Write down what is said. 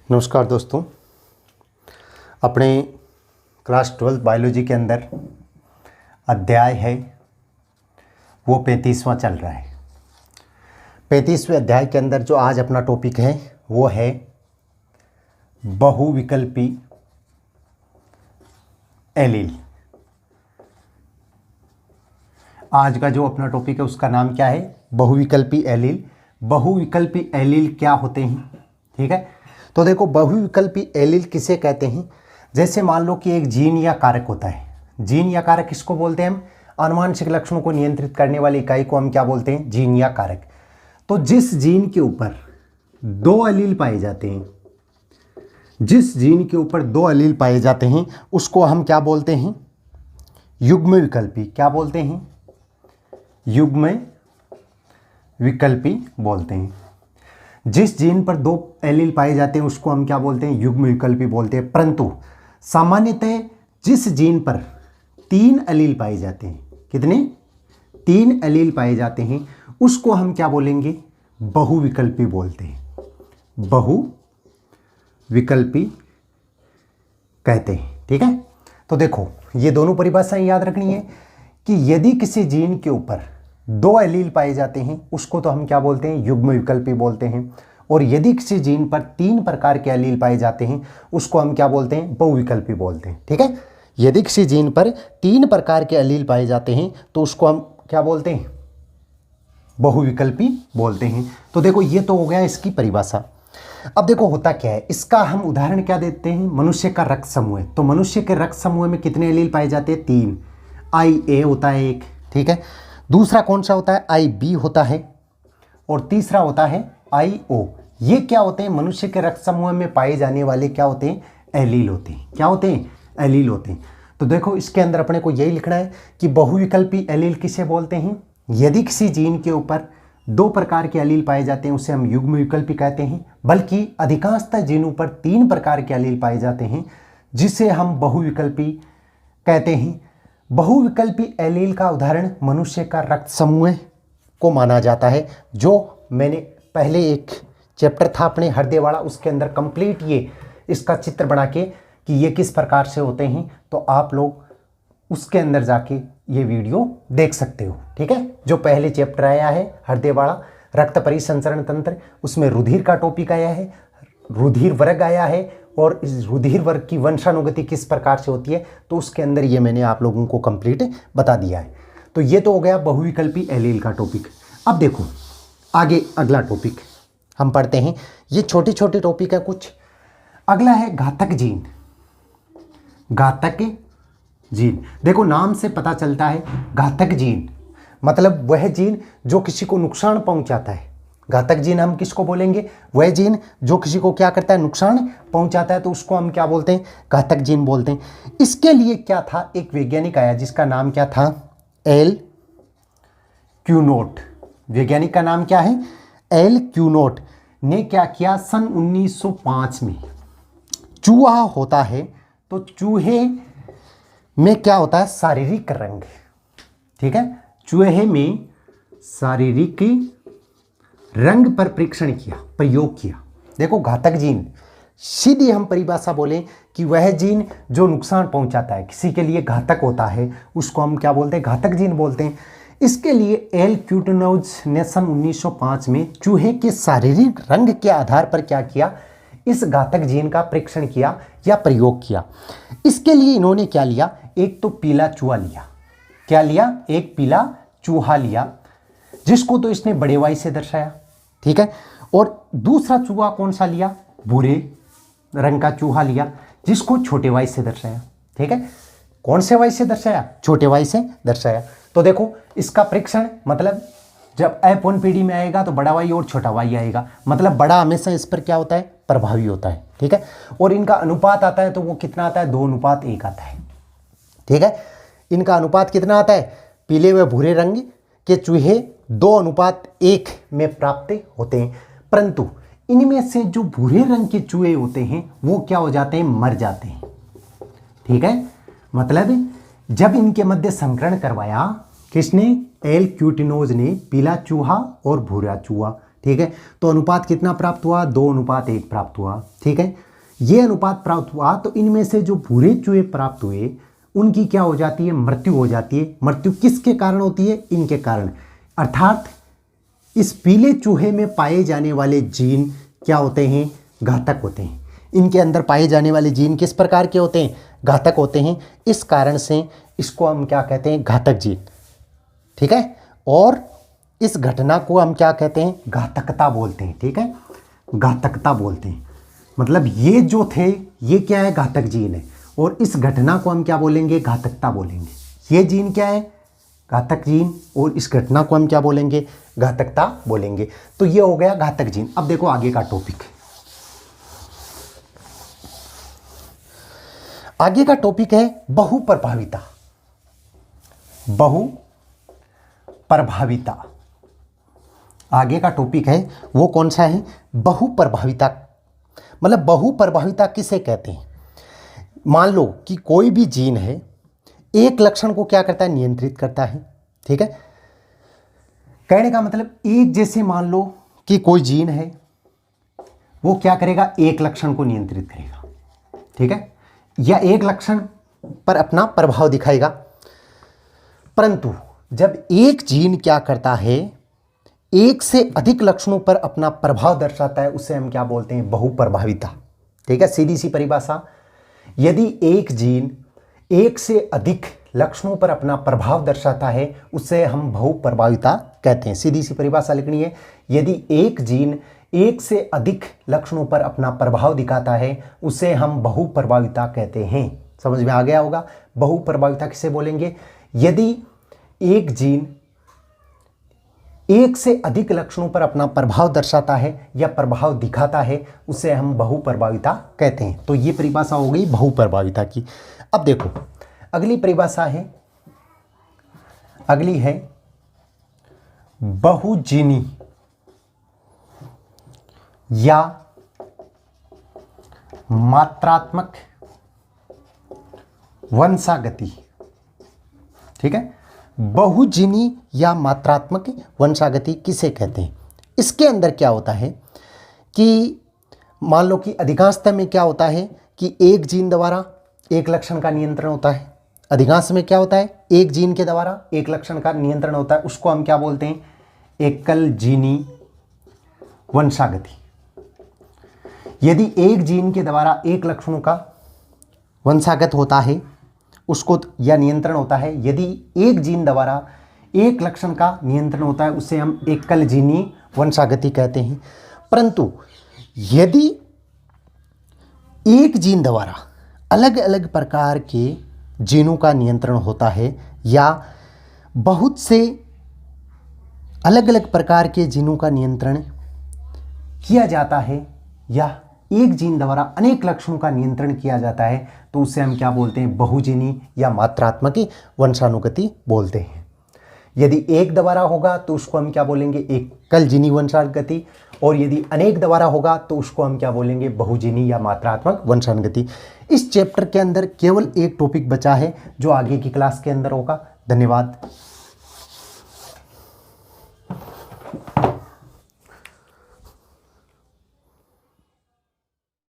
नमस्कार दोस्तों, अपने क्लास 12 बायोलॉजी के अंदर अध्याय है वो 35वां चल रहा है। 35वें अध्याय के अंदर जो आज अपना टॉपिक है वो है बहुविकल्पी एलील। आज का जो अपना टॉपिक है उसका नाम क्या है? बहुविकल्पी एलील। बहुविकल्पी एलील क्या होते हैं? ठीक है, तो देखो बहुविकल्पी एलील किसे कहते हैं? जैसे मान लो कि एक जीन या कारक होता है। जीन या कारक किसको बोलते हैं हम? आनुवंशिक लक्षणों को नियंत्रित करने वाली इकाई को हम क्या बोलते हैं? जीन या कारक। तो जिस जीन के ऊपर दो एलील पाए जाते हैं, जिस जीन के ऊपर दो एलील पाए जाते हैं उसको हम क्या बोलते हैं? युग्म विकल्पी। क्या बोलते हैं? युग्म विकल्पी बोलते हैं। जिस जीन पर दो एलील पाए जाते हैं उसको हम क्या बोलते हैं? युग्म विकल्पी बोलते हैं। परंतु सामान्यतः जिस जीन पर तीन एलील पाए जाते हैं, कितने? तीन एलील पाए जाते हैं, उसको हम क्या बोलेंगे? बहुविकल्पी बोलते हैं। बहुविकल्पी कहते हैं। ठीक है, तो देखो ये दोनों परिभाषाएं याद रखनी है कि यदि किसी जीन के ऊपर दो एलील पाए जाते हैं उसको तो हम क्या बोलते हैं? युग्म विकल्पी बोलते हैं। और यदि किसी जीन पर तीन प्रकार के एलील पाए जाते हैं उसको हम क्या बोलते हैं? बहुविकल्पी बोलते हैं। ठीक है, यदि किसी जीन पर तीन प्रकार के एलील पाए जाते हैं तो उसको हम क्या बोलते हैं? बहुविकल्पी बोलते हैं। तो देखो ये तो हो गया इसकी परिभाषा। अब देखो होता क्या है, इसका हम उदाहरण क्या देते हैं? मनुष्य का रक्त समूह है। तो मनुष्य के रक्त समूह में कितने एलील पाए जाते हैं? तीन। IA होता है एक, ठीक है। दूसरा कौन सा होता है? IB होता है। और तीसरा होता है IO। ये क्या होते हैं? मनुष्य के रक्त समूह में पाए जाने वाले क्या होते हैं? एलील होते हैं। क्या होते हैं? एलील होते हैं। तो देखो इसके अंदर अपने को यही लिखना है कि बहुविकल्पी एलील किसे बोलते हैं? यदि किसी जीन के ऊपर दो प्रकार के एलील पाए जाते हैं उसे हम युग्म विकल्पी कहते हैं। बल्कि अधिकांशतः जीनों पर तीन प्रकार के एलील पाए जाते हैं जिसे हम बहुविकल्पी कहते हैं। बहुविकल्पी एलील का उदाहरण मनुष्य का रक्त समूह को माना जाता है, जो मैंने पहले एक चैप्टर था अपने हृदय वाला, उसके अंदर कंप्लीट ये इसका चित्र बना के कि ये किस प्रकार से होते हैं, तो आप लोग उसके अंदर जाके ये वीडियो देख सकते हो। ठीक है, जो पहले चैप्टर आया है हृदय वाला रक्त परिसंचरण तंत्र, उसमें रुधिर का टॉपिक आया है, रुधिर वर्ग आया है और इस रुधिर वर्ग की वंशानुगति किस प्रकार से होती है, तो उसके अंदर ये मैंने आप लोगों को कंप्लीट बता दिया है। तो ये तो हो गया बहुविकल्पी एलील का टॉपिक। अब देखो आगे अगला टॉपिक हम पढ़ते हैं। ये छोटे छोटे टॉपिक है कुछ। अगला है घातक जीन। घातक जीन, देखो नाम से पता चलता है घातक जीन मतलब वह जीन जो किसी को नुकसान पहुंचाता है। घातक जीन हम किसको बोलेंगे? वह जीन जो किसी को क्या करता है? नुकसान पहुंचाता है, तो उसको हम क्या बोलते हैं? घातक जीन बोलते हैं। इसके लिए क्या था, एक वैज्ञानिक आया जिसका नाम क्या था? एल क्यूनोट। वैज्ञानिक का नाम क्या है? एल क्यूनोट ने क्या किया? सन 1905 में चूहा होता है, तो चूहे में क्या होता है? शारीरिक रंग। ठीक है, चूहे में शारीरिक रंग पर परीक्षण किया, प्रयोग किया। देखो घातक जीन, सीधी हम परिभाषा बोलें कि वह जीन जो नुकसान पहुंचाता है, किसी के लिए घातक होता है, उसको हम क्या बोलते हैं? घातक जीन बोलते हैं। इसके लिए एल क्यूटनोज ने सन 1905 में चूहे के शारीरिक रंग के आधार पर क्या किया? इस घातक जीन का परीक्षण किया या प्रयोग किया। इसके लिए इन्होंने क्या लिया? एक तो पीला चूहा लिया। क्या लिया? एक पीला चूहा लिया, जिसको तो इसने बड़े वाई से दर्शाया। ठीक है, और दूसरा चूहा कौन सा लिया? भूरे रंग का चूहा लिया, जिसको छोटे वाई से दर्शाया। ठीक है, कौन से वाई से दर्शाया? छोटे वाई से दर्शाया। तो देखो इसका परीक्षण मतलब जब F1PD में आएगा तो बड़ा वाई और छोटा वाई आएगा, मतलब बड़ा हमेशा इस पर क्या होता है? प्रभावी होता है। ठीक है, और इनका अनुपात आता है तो वो कितना आता है? 2:1 आता है। ठीक है, इनका अनुपात कितना आता है? पीले व भूरे रंग के चूहे 2:1 में प्राप्त होते हैं। परंतु इनमें से जो भूरे रंग के चूहे होते हैं वो क्या हो जाते हैं? मर जाते हैं। ठीक है, मतलब जब इनके मध्य संकरण करवाया किसने? एल क्यूटिनोज ने, पीला चूहा और भूरा चूहा। ठीक है। तो अनुपात कितना प्राप्त हुआ, 2:1 प्राप्त हुआ, ठीक है। ये अनुपात प्राप्त हुआ तो इनमें से जो भूरे चूहे प्राप्त हुए उनकी क्या हो जाती है, मृत्यु हो जाती है। मृत्यु किसके कारण होती है, इनके कारण। अर्थात इस पीले चूहे में पाए जाने वाले जीन क्या होते हैं, घातक होते हैं। इनके अंदर पाए जाने वाले जीन किस प्रकार के होते हैं, घातक होते हैं। इस कारण से इसको हम क्या कहते हैं, घातक जीन, ठीक है। और इस घटना को हम क्या कहते हैं, घातकता बोलते हैं, ठीक है, घातकता बोलते हैं। मतलब ये जो थे ये क्या है, घातक जीन है, और इस घटना को हम क्या बोलेंगे, घातकता बोलेंगे। ये जीन क्या है, घातक जीन, और इस घटना को हम क्या बोलेंगे, घातकता बोलेंगे। तो ये हो गया घातक जीन। अब देखो आगे का टॉपिक, आगे का टॉपिक है बहुप्रभाविता। बहुप्रभाविता आगे का टॉपिक है, वो कौन सा है, बहुप्रभाविता। मतलब बहुप्रभाविता किसे कहते हैं, मान लो कि कोई भी जीन है, एक लक्षण को क्या करता है, नियंत्रित करता है, ठीक है। कहने का मतलब एक जैसे मान लो कि कोई जीन है, वो क्या करेगा, एक लक्षण को नियंत्रित करेगा, ठीक है, या एक लक्षण पर अपना प्रभाव दिखाएगा। परंतु जब एक जीन क्या करता है, एक से अधिक लक्षणों पर अपना प्रभाव दर्शाता है, उसे हम क्या बोलते हैं, बहुप्रभाविता, ठीक है। सीधी सी परिभाषा, यदि एक जीन एक से अधिक लक्षणों पर अपना प्रभाव दर्शाता है, उसे हम बहुप्रभाविता कहते हैं। सीधी सी परिभाषा लिखनी है, यदि एक जीन एक से अधिक लक्षणों पर अपना प्रभाव दिखाता है, उसे हम बहुप्रभाविता कहते हैं। समझ में आ गया होगा। बहुप्रभाविता किसे बोलेंगे, यदि एक जीन एक से अधिक लक्षणों पर अपना प्रभाव दर्शाता है या प्रभाव दिखाता है, उसे हम बहुप्रभाविता कहते हैं। तो ये परिभाषा हो गई बहुप्रभाविता की। अब देखो अगली परिभाषा है, अगली है बहुजीनी या मात्रात्मक वंशागति, ठीक है। बहुजीनी या मात्रात्मक वंशागति किसे कहते हैं। इसके अंदर क्या होता है कि मान लो कि अधिकांशतः में क्या होता है कि एक जीन द्वारा एक लक्षण का नियंत्रण होता है। अधिकांश में क्या होता है, एक जीन के द्वारा एक लक्षण का नियंत्रण होता है, उसको हम क्या बोलते हैं, एकल जीनी वंशागति। यदि एक जीन के द्वारा एक लक्षणों का वंशागत होता है उसको, या नियंत्रण होता है, यदि एक जीन द्वारा एक लक्षण का नियंत्रण होता है, उसे हम एकल जीनी वंशागति कहते हैं। परंतु यदि एक जीन द्वारा अलग अलग प्रकार के जीनों का नियंत्रण होता है, या बहुत से अलग अलग प्रकार के जीनों का नियंत्रण किया जाता है, या एक जीन द्वारा अनेक लक्षणों का नियंत्रण किया जाता है, तो उसे हम क्या बोलते हैं, बहुजीनी या मात्रात्मक वंशानुगति बोलते हैं। यदि एक द्वारा होगा तो उसको हम क्या बोलेंगे, एकल जीनी वंशानुगति, और यदि अनेक द्वारा होगा तो उसको हम क्या बोलेंगे, बहुजीनी या मात्रात्मक वंशानुगति। इस चैप्टर के अंदर केवल एक टॉपिक बचा है जो आगे की क्लास के अंदर होगा। धन्यवाद।